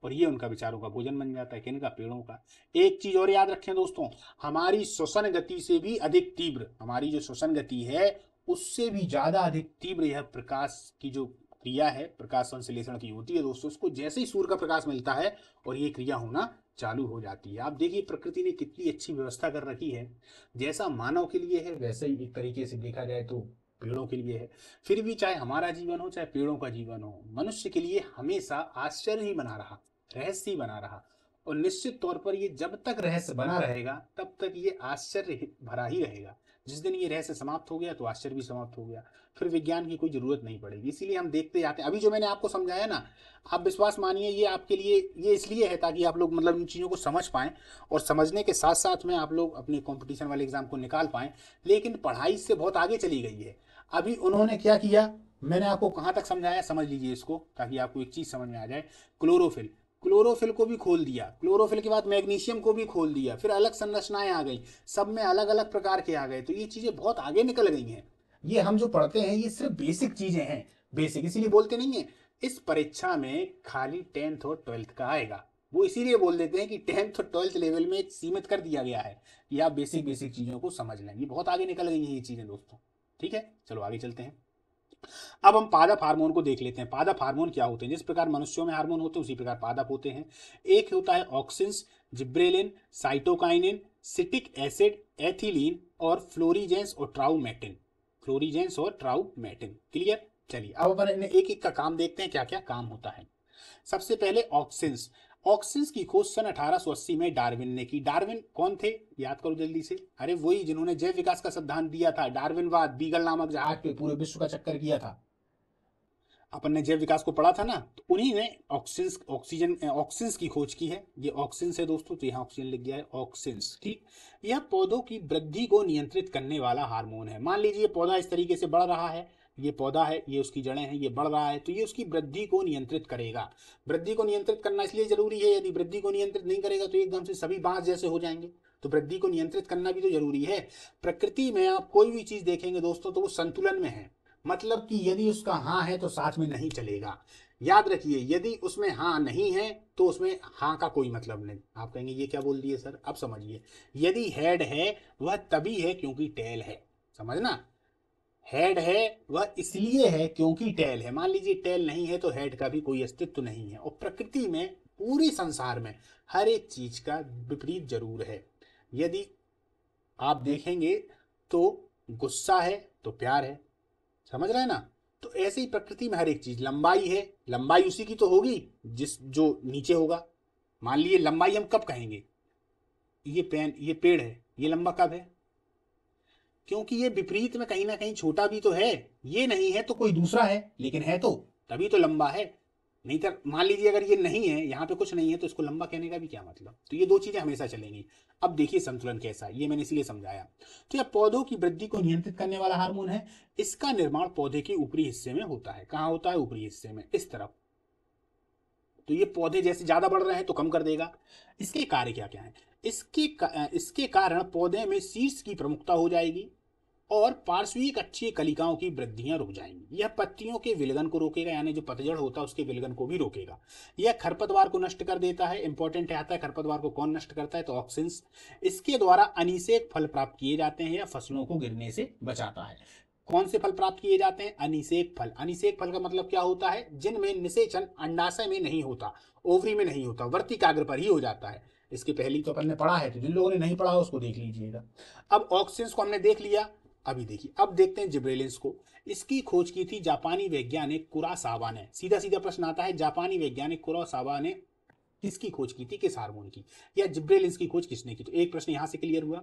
और ये उनका विचारों का भोजन बन जाता है, किनका? पेड़ों का। एक चीज और याद रखें दोस्तों, हमारी श्वसन गति से भी अधिक तीव्र, हमारी जो श्वसन गति है उससे भी ज्यादा अधिक तीव्र यह प्रकाश की जो क्रिया है, प्रकाश संश्लेषण की होती है दोस्तों। उसको जैसे ही सूर्य का प्रकाश मिलता है और ये क्रिया होना चालू हो जाती है। आप देखिए प्रकृति ने कितनी अच्छी व्यवस्था कर रखी है, जैसा मानव के लिए है वैसे ही एक तरीके से देखा जाए तो पेड़ों के लिए है। फिर भी चाहे हमारा जीवन हो चाहे पेड़ों का जीवन हो, मनुष्य के लिए हमेशा आश्चर्य ही बना रहा, रहस्य ही बना रहा। और निश्चित तौर पर ये जब तक रहस्य बना रहेगा तब तक ये आश्चर्य भरा ही रहेगा। जिस दिन ये रहस्य समाप्त हो गया तो आश्चर्य भी समाप्त हो गया, फिर विज्ञान की कोई जरूरत नहीं पड़ेगी। इसीलिए हम देखते जाते हैं। अभी जो मैंने आपको समझाया ना, आप विश्वास मानिए ये आपके लिए ये इसलिए है ताकि आप लोग मतलब इन चीज़ों को समझ पाएं, और समझने के साथ साथ में आप लोग अपने कंपटीशन वाले एग्जाम को निकाल पाएं। लेकिन पढ़ाई से बहुत आगे चली गई है। अभी उन्होंने क्या किया, मैंने आपको कहाँ तक समझाया, समझ लीजिए इसको ताकि आपको एक चीज़ समझ में आ जाए। क्लोरोफिल, क्लोरोफिल को भी खोल दिया, क्लोरोफिल के बाद मैग्नीशियम को भी खोल दिया, फिर अलग संरचनाएं आ गई, सब में अलग अलग प्रकार के आ गए। तो ये चीजें बहुत आगे निकल गई हैं। ये हम जो पढ़ते हैं ये सिर्फ बेसिक चीजें हैं, बेसिक, इसीलिए बोलते नहीं है इस परीक्षा में खाली 10th और 12th का आएगा। वो इसीलिए बोल देते हैं कि 10th और 12th लेवल में एक सीमित कर दिया गया है कि आप बेसिक बेसिक चीजों को समझ लें। ये बहुत आगे निकल गई हैं ये चीजें दोस्तों। ठीक है, चलो आगे चलते हैं। अब हम पादप हार्मोन को देख लेते हैं। पादप हार्मोन क्या होते हैं? जिस प्रकार मनुष्यों में हार्मोन होते हैं उसी प्रकार पादप होते हैं। एक होता है ऑक्सिन्स, जिब्रेलिन, साइटोकाइनिन, सिटिक एसिड, एथिलीन और फ्लोरीजेंस और ट्राउमेटिन, फ्लोरीजेंस और ट्राउमेटिन। क्लियर। चलिए अब अपन एक एक का काम देखते हैं, क्या क्या काम होता है। सबसे पहले ऑक्सिन्स। ऑक्सिन्स की खोज सन 1880 में डार्विन ने की। डार्विन कौन थे? याद करो जल्दी से। अरे वही जिन्होंने जैव विकास का सिद्धांत दिया था, डार्विनवाद, बीगल नामक जहाज पे पूरे विश्व का चक्कर किया था। अपन ने जैव विकास को पढ़ा था ना, तो उन्हीं ने ऑक्सिन्स की खोज की है। ये ऑक्सिन्स है दोस्तों, तो यहाँ ऑक्सीजन लिख गया है, ऑक्सिन्स। ठीक, यह पौधों की वृद्धि को नियंत्रित करने वाला हार्मोन है। मान लीजिए पौधा इस तरीके से बढ़ रहा है, ये पौधा है, ये उसकी जड़ें हैं, ये बढ़ रहा है, तो ये उसकी वृद्धि को नियंत्रित करेगा। वृद्धि को नियंत्रित करना इसलिए जरूरी है, यदि वृद्धि को नियंत्रित नहीं करेगा तो एकदम से सभी बांस जैसे हो जाएंगे। तो वृद्धि को नियंत्रित करना भी तो जरूरी है। प्रकृति में आप कोई भी चीज देखेंगे दोस्तों तो वो संतुलन में है, मतलब कि यदि उसका हाँ है तो साथ में नहीं चलेगा। याद रखिए, यदि उसमें हाँ नहीं है तो उसमें हाँ का कोई मतलब नहीं। आप कहेंगे ये क्या बोल दिए सर? अब समझिए, यदि हेड है वह तभी है क्योंकि टेल है। समझना, हेड है वह इसलिए है क्योंकि टेल है। मान लीजिए टेल नहीं है तो हेड का भी कोई अस्तित्व नहीं है। और प्रकृति में, पूरे संसार में हर एक चीज का विपरीत जरूर है। यदि आप देखेंगे तो गुस्सा है तो प्यार है, समझ रहे हैं ना। तो ऐसे ही प्रकृति में हर एक चीज, लंबाई है, लंबाई उसी की तो होगी जिस जो नीचे होगा। मान लीजिए लंबाई हम कब कहेंगे, ये पेड़ है, ये लंबा कब है, क्योंकि ये विपरीत में कहीं ना कहीं छोटा भी तो है, ये नहीं है तो कोई दूसरा है, लेकिन है तो तभी तो लंबा है। नहीं तो मान लीजिए अगर ये नहीं है, यहाँ पे कुछ नहीं है, तो इसको लंबा कहने का भी क्या मतलब। तो ये दो चीजें हमेशा चलेंगी। अब देखिए संतुलन कैसा है, ये मैंने इसलिए समझाया। तो यह पौधों की वृद्धि को नियंत्रित करने वाला हार्मोन है। इसका निर्माण पौधे के ऊपरी हिस्से में होता है। कहाँ होता है, ऊपरी हिस्से में, इस तरफ। तो ये पौधे जैसे ज्यादा बढ़ रहे हैं तो कम कर देगा। इसके कार्य क्या क्या है, इसके कारण पौधे में शीर्ष की प्रमुखता हो जाएगी और पार्श्विक अच्छी कलिकाओं की वृद्धियां रुक जाएंगी। यह पत्तियों के विलगन को रोकेगा, यानी जो पतझड़ होता है उसके विलगन को भी रोकेगा। यह खरपतवार को नष्ट कर देता है। इंपॉर्टेंट आता है, खरपतवार को कौन नष्ट करता है, तो ऑक्सिन्स। इसके द्वारा अनिषेक फल प्राप्त किए जाते हैं या फसलों को गिरने से बचाता है। कौन से फल प्राप्त किए जाते हैं, अनिषेक फल। अनिषेक फल का मतलब क्या होता है, जिनमें निषेचन अंडाशय में नहीं होता, ओवरी में नहीं होता, वर्तिकाग्र पर ही हो जाता है। इसके पहले तो अपन ने पढ़ा है, तो जिन लोगों ने नहीं पढ़ा उसको देख लीजिएगा। अब ऑक्सिन्स को हमने देख लिया। अभी देखिए, अब देखते हैं जिब्रेलिंस को। इसकी खोज की थी जापानी वैज्ञानिक कुरासावा ने। सीधा सीधा प्रश्न आता है, जापानी वैज्ञानिक कुरासावा ने किसकी खोज की थी, किस हार्मोन की, या जिब्रेलिंस की खोज किसने की। तो एक प्रश्न यहां से क्लियर हुआ।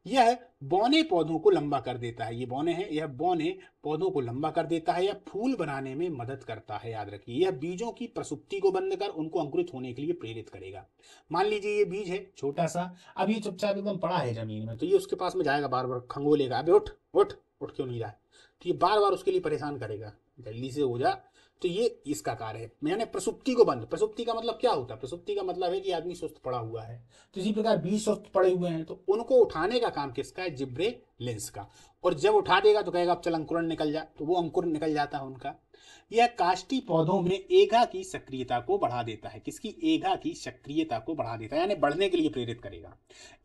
यह बौने पौधों को लंबा कर देता है, ये बौने हैं, यह बौने पौधों को लंबा कर देता है या फूल बनाने में मदद करता है। याद रखिए, यह बीजों की प्रसुप्ति को बंद कर उनको अंकुरित होने के लिए प्रेरित करेगा। मान लीजिए ये बीज है छोटा सा, अब ये चुपचाप एकदम पड़ा है जमीन में, तो ये उसके पास में जाएगा, बार बार खंगोलेगा, अबे उठ उठ उठ, क्यों नहीं रहा है, तो ये बार बार उसके लिए परेशान करेगा, जल्दी से हो जा। तो ये इसका कार्य है, मैंने प्रसुप्ति को बंद। प्रसुप्ति का मतलब क्या होता है, प्रसुप्ति का मतलब है कि आदमी सुस्त पड़ा हुआ है। तो इसी प्रकार बीज सुस्त पड़े हुए हैं, तो उनको उठाने का काम किसका है, जिब्रेलिंस का। और जब उठा देगा तो कहेगा अब चल अंकुरण निकल जा, तो वो अंकुर निकल जाता है उनका। यह काष्ठी पौधों में एगा की सक्रियता को बढ़ा देता है। किसकी, एगा की सक्रियता को बढ़ा देता है, यानी बढ़ने के लिए प्रेरित करेगा।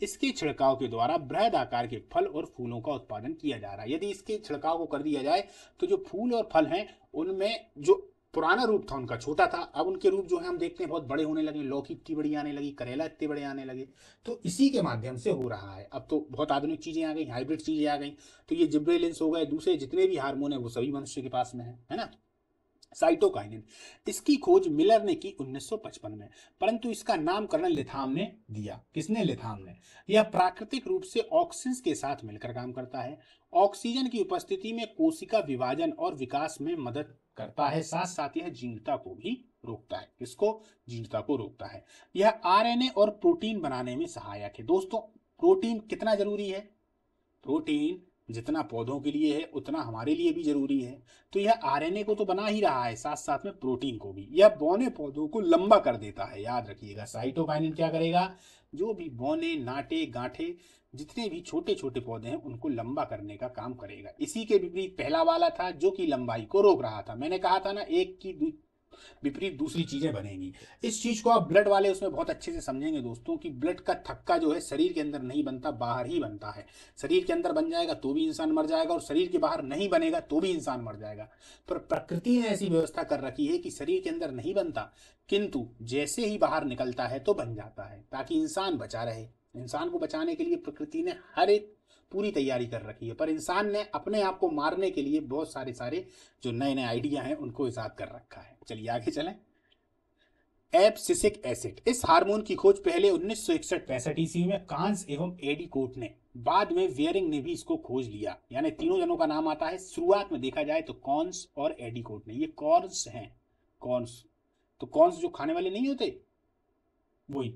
इसके छिड़काव के द्वारा बृहद आकार के फल और फूलों का उत्पादन किया जा रहा है। यदि इसके छिड़काव को कर दिया जाए तो जो फूल और फल हैं उनमें जो पुराना रूप था उनका छोटा था, अब उनके रूप जो है हम देखते हैं बहुत बड़े होने लगे। लौकी इतनी बड़ी आने लगी, करेला इतने बड़े आने लगे। तो इसी के माध्यम से हो रहा है। अब तो बहुत आधुनिक चीजें आ गई, हाइब्रिड चीजें आ गई। तो ये जिब्रेलिंस हो गए, दूसरे जितने भी हार्मोन है वो सभी मनुष्य के पास में है ना। साइटोकाइनिन, इसकी खोज मिलर ने की 1955 में, परंतु इसका नामकरण लिथाम ने दिया। किसने, लिथाम ने। यह प्राकृतिक रूप से ऑक्सिन्स के साथ मिलकर काम करता है। ऑक्सीजन की उपस्थिति में कोशिका विभाजन और विकास में मदद करता है, साथ साथ यह जीर्णता को भी रोकता है। किसको, जीर्णता को रोकता है। यह आरएनए और प्रोटीन बनाने में सहायक है। दोस्तों, प्रोटीन कितना जरूरी है, प्रोटीन जितना पौधों के लिए है उतना हमारे लिए भी जरूरी है। तो यह आरएनए को तो बना ही रहा है, साथ साथ में प्रोटीन को भी। यह बौने पौधों को लंबा कर देता है। याद रखिएगा, साइटोकाइनिन क्या करेगा, जो भी बौने, नाटे, गांठे, जितने भी छोटे छोटे पौधे हैं उनको लंबा करने का काम करेगा। इसी के विपरीत पहला वाला था जो कि लंबाई को रोक रहा था। मैंने कहा था ना, एक की विपरीत दूसरी चीजें बनेंगी। इस चीज को आप ब्लड वाले उसमें बहुत अच्छे से समझेंगे दोस्तों, कि ब्लड का थक्का जो है शरीर के अंदर नहीं बनता, बाहर ही बनता है। शरीर के अंदर बन जाएगा तो भी इंसान मर जाएगा, और शरीर के बाहर नहीं बनेगा तो भी इंसान मर जाएगा। पर प्रकृति ने ऐसी व्यवस्था कर रखी है कि शरीर के अंदर नहीं बनता, किंतु जैसे ही बाहर निकलता है तो बन जाता है, ताकि इंसान बचा रहे। इंसान को बचाने के लिए प्रकृति ने हर एक पूरी तैयारी कर रखी है, पर इंसान ने अपने आप को मारने के लिए बहुत सारे जो नए नए आइडिया हैं उनको इजाद कर रखा है। चलिए आगे चलें। एब्सिसिक एसिड, इस हार्मोन की खोज पहले 1961-65 ईस्वी में कांस एवं एडिकोट ने, बाद में वियरिंग ने भी इसको खोज लिया। यानी तीनों जनों का नाम आता है। शुरुआत में देखा जाए तो कॉन्स और एडिकोट ने, ये कॉर्न्स हैं, कॉर्न्स। तो कॉर्न्स जो खाने वाले नहीं होते वही।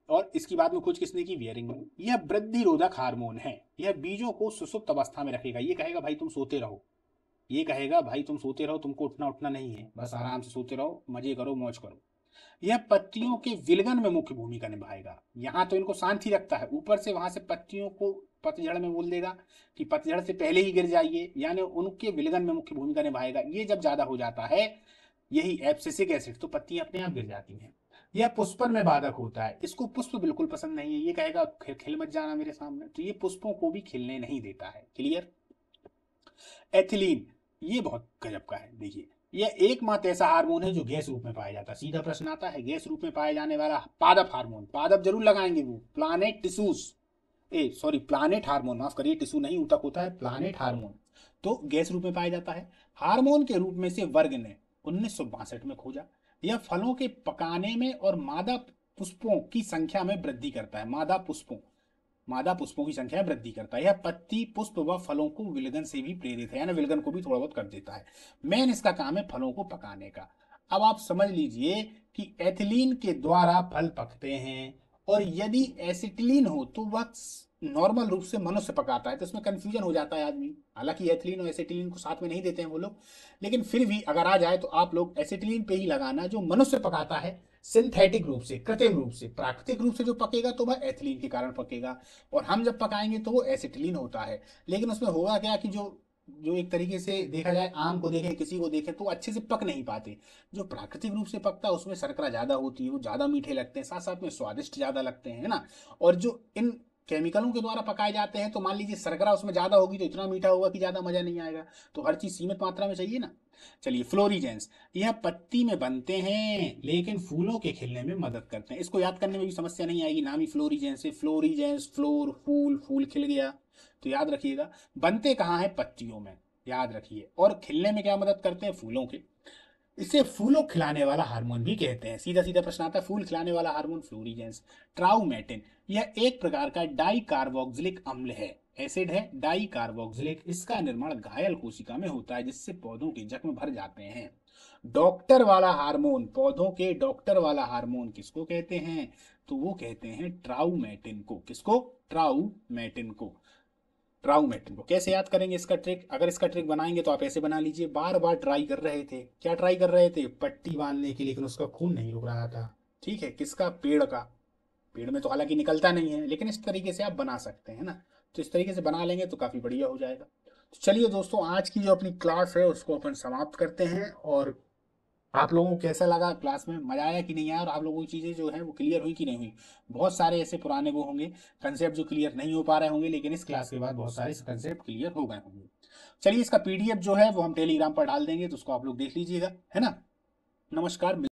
और इसकी बाद में खोज किसने की, वियरिंग ने। यह वृद्धि रोधक हार्मोन है। यह बीजों को सुसुप्त अवस्था में रखेगा। ये कहेगा भाई तुम सोते रहो, ये कहेगा भाई तुम सोते रहो, तुमको उठना उठना नहीं है, बस आराम से सोते रहो, मजे करो, मौज करो। यह पत्तियों के विलगन में मुख्य भूमिका निभाएगा। यहाँ तो इनको शांति रखता है, ऊपर से वहां से पत्तियों को पतझड़ में बोल देगा कि पतझड़ से पहले ही गिर जाइए, यानी उनके विलगन में मुख्य भूमिका निभाएगा। ये जब ज्यादा हो जाता है यही एब्सिसिक एसिड, तो पत्तियां अपने आप गिर जाती हैं। यह पुष्पन में बाधक होता है। इसको पुष्प बिल्कुल पसंद नहीं है, ये कहेगा खिल मत जाना मेरे सामने, तो ये पुष्पों को भी खिलने नहीं देता है। क्लियर। एथिलीन, ये बहुत गजब का है। देखिए, यह एकमात्र ऐसा हार्मोन है जो गैस रूप में पाया जाता है। सीधा प्रश्न आता है, गैस रूप में पाए जाने वाला पादप हार्मोन, पादप जरूर लगाएंगे वो, प्लांट टिश्यूज, प्लानेट हार्मोन, माफ करिए, टिश्यू नहीं, ऊतक होता है प्लानेट हार्मोन, तो गैस रूप में पाया जाता है। हार्मोन के रूप में से वर्ग ने 1962 में खोजा। यह फलों के पकाने में और मादा पुष्पों की संख्या में वृद्धि करता है। मादा पुष्पों की संख्या में वृद्धि करता है। यह पत्ती, पुष्प व फलों को विलगन से भी प्रेरित है, यानी विलगन को भी थोड़ा बहुत कर देता है। मेन इसका काम है फलों को पकाने का। अब आप समझ लीजिए कि एथिलीन के द्वारा फल पकते हैं, और यदि एसिटिलीन हो तो वह नॉर्मल रूप से मनुष्य पकाता है, तो इसमें कंफ्यूजन हो जाता है आदमी। हालांकि एथिलीन और एसिटिलीन को साथ में नहीं देते हैं वो लोग, लेकिन फिर भी अगर आ जाए तो आप लोग एसिटिलीन पे ही लगाना, जो मनुष्य पकाता है सिंथेटिक रूप से, कृत्रिम रूप से। प्राकृतिक रूप से जो पकेगा तो वह एथिलीन के कारण पकेगा, और हम जब पकाएंगे तो वो एसिटिलीन होता है। लेकिन उसमें होगा क्या कि जो जो एक तरीके से देखा जाए, आम को देखें, किसी को देखें, तो अच्छे से पक नहीं पाते। जो प्राकृतिक रूप से पकता है उसमें शर्करा ज्यादा होती है, वो ज्यादा मीठे लगते हैं, साथ साथ में स्वादिष्ट ज्यादा लगते हैं, है ना। और जो इन केमिकलों के द्वारा पकाए जाते हैं, तो मान लीजिए शर्करा उसमें ज्यादा होगी तो इतना मीठा होगा कि ज्यादा मजा नहीं आएगा। तो हर चीज सीमित मात्रा में चाहिए ना। चलिए, फ्लोरीजेंस, यह पत्ती में बनते हैं लेकिन फूलों के खिलने में मदद करते हैं। इसको याद करने में भी समस्या नहीं आएगी, नाम ही फ्लोरीजेंस है। फ्लोरीजेंस, फ्लोर, फूल, फूल खिल गया, तो याद रखिएगा। बनते कहाँ है? पत्तियों में, याद रखिए। और खिलने में क्या मदद करते हैं? फूलों के। इसे फूलों खिलाने वाला हार्मोन भी कहते हैं। सीधा सीधा प्रश्न आता है, फूल खिलाने वाला हार्मोन फ्लोरीजेंस। ट्राउमेटिन, यह एक प्रकार का डाई कार्बोक्सिलिक अम्ल है, एसिड है, डाई कार्बोक्सिलिक। इसका निर्माण घायल कोशिका में होता है, जिससे पौधों के जख्म भर जाते हैं। डॉक्टर वाला हार्मोन, पौधों के डॉक्टर वाला हार्मोन किसको कहते हैं? तो वो कहते हैं ट्राउमेटिन को। किसको? ट्राउमेटिन को। ट्राउमेटिन को कैसे याद करेंगे? इसका ट्रिक, अगर इसका ट्रिक बनाएंगे तो आप ऐसे बना लीजिए। बार बार ट्राई कर रहे थे, क्या ट्राई कर रहे थे? पट्टी बांधने की, लेकिन उसका खून नहीं रुक रहा था। ठीक है, किसका? पेड़ का। पेड़ में तो हालांकि निकलता नहीं है, लेकिन इस तरीके से आप बना सकते हैं ना। तो इस तरीके से बना लेंगे तो काफी बढ़िया हो जाएगा। तो चलिए दोस्तों, आज की जो अपनी क्लास है उसको अपन समाप्त करते हैं। और आप लोगों को कैसा लगा क्लास में? मजा आया कि नहीं आया? और आप लोगों की चीजें जो है वो क्लियर हुई कि नहीं हुई? बहुत सारे ऐसे पुराने वो होंगे कंसेप्ट जो क्लियर नहीं हो पा रहे होंगे, लेकिन इस क्लास के बाद बहुत सारे कंसेप्ट क्लियर हो गए होंगे। चलिए, इसका पीडीएफ जो है वो हम टेलीग्राम पर डाल देंगे, तो उसको आप लोग देख लीजिएगा, है ना। नमस्कार।